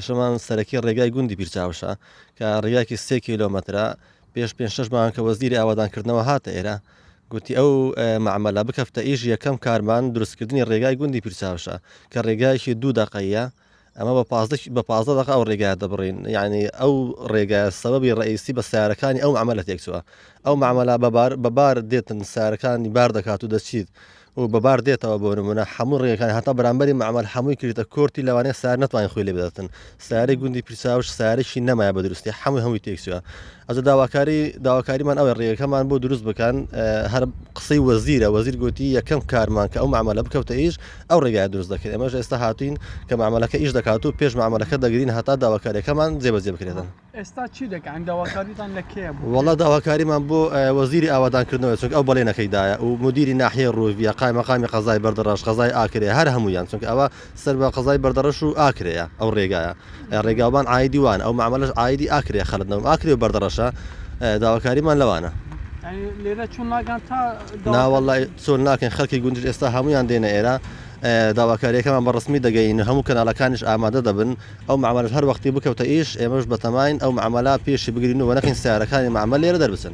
شەمان سەرەکی ڕێگای گوندی پیرچاوشە کە ڕێگایکی 3 کیلۆمەترە پێش 5-6 مانگ کە وەزیری ئاوادانکردنەوە هاتە ئێرە گوتی ئەو معامەلە بکەفتە ئیش یەکەم کارمان دروستکردنی ڕێگای گوندی پیرچاوشە کە ڕێگایکی 2 دقەیە ئەمە بە 15 دقە ئەو ڕێگای دەبڕین یعنی ئەو ڕێگای سەبەبی ڕئیسی بە سیارەکانی ئەو معامەلە تێکچووە ئەو معامەلە بەبار دێتن سیارەکانی بار دەکات و دەچیت و بەبار دێتەوە بۆ نمونە هەموو ڕێگەکانی هەتا بەرامبەری معامەل هەمووی کردێتە کۆرتی لەوانەیە سیار نەتوانین خۆی لێ بدەتن سیارەی گوندی پیرچاوش سیارێکی نەمایە بە دروستی هەمووی تێکچووە ئەجا داواکاریمان ئەوە ڕێگەکەمان بۆ دروست بکەن هەر قسەی وەزیرە وەزیر گوتی یەکەم کارمان کە ئەو معامەلە بکەوتە ئیش ئەو ڕێگای دروست دەکەین ئێمەش ئێستا هاتوین کە معامەلەکە ئیش دەکات و پێش معامەلەکە دەگرین هەتا داواکاریەکەمان جێبەجێ بکرێتن ئێستا چی دەکەن داواکاریتان لە کێ بوو؟ وەڵا داواکاریمان بۆ وەزیری ئاوادانکردنەوە چونکە ئەو بەڵێنەکەیدایە و مدیری ناحیە ڕۆڤیە قایمەقامی قەزای بەردەڕەش قەزای ئاکرێ هەر هەمویان چونکە ئەوە سەر بە قەزای بەردەڕەش و ئاکرەیە ئەو ڕێگایە ڕێگاوان ئایدی وان ئەو معامەلەش ئایدی ئاکرێ خەڵەتنەوە ئاکرێ و بەردەڕەشە داواکاریمان لەوانە لێرە چون ناگەن تا ناوەڵای چۆن ناکەن خەڵکی گوندش ئێستا هەمویان دێنە ئێرە داواکاریەکەمان بە ڕسمی دەگەین هەموو کەناڵەکانیش ئامادە دەبن ئەو معامەلە هەر وەختی بکەوتە ئیش ئێمەش بەتەماین ئەو معامەلە پێشی بگرین و نەکەین سیارەکانی معامەل لێرە دەربچن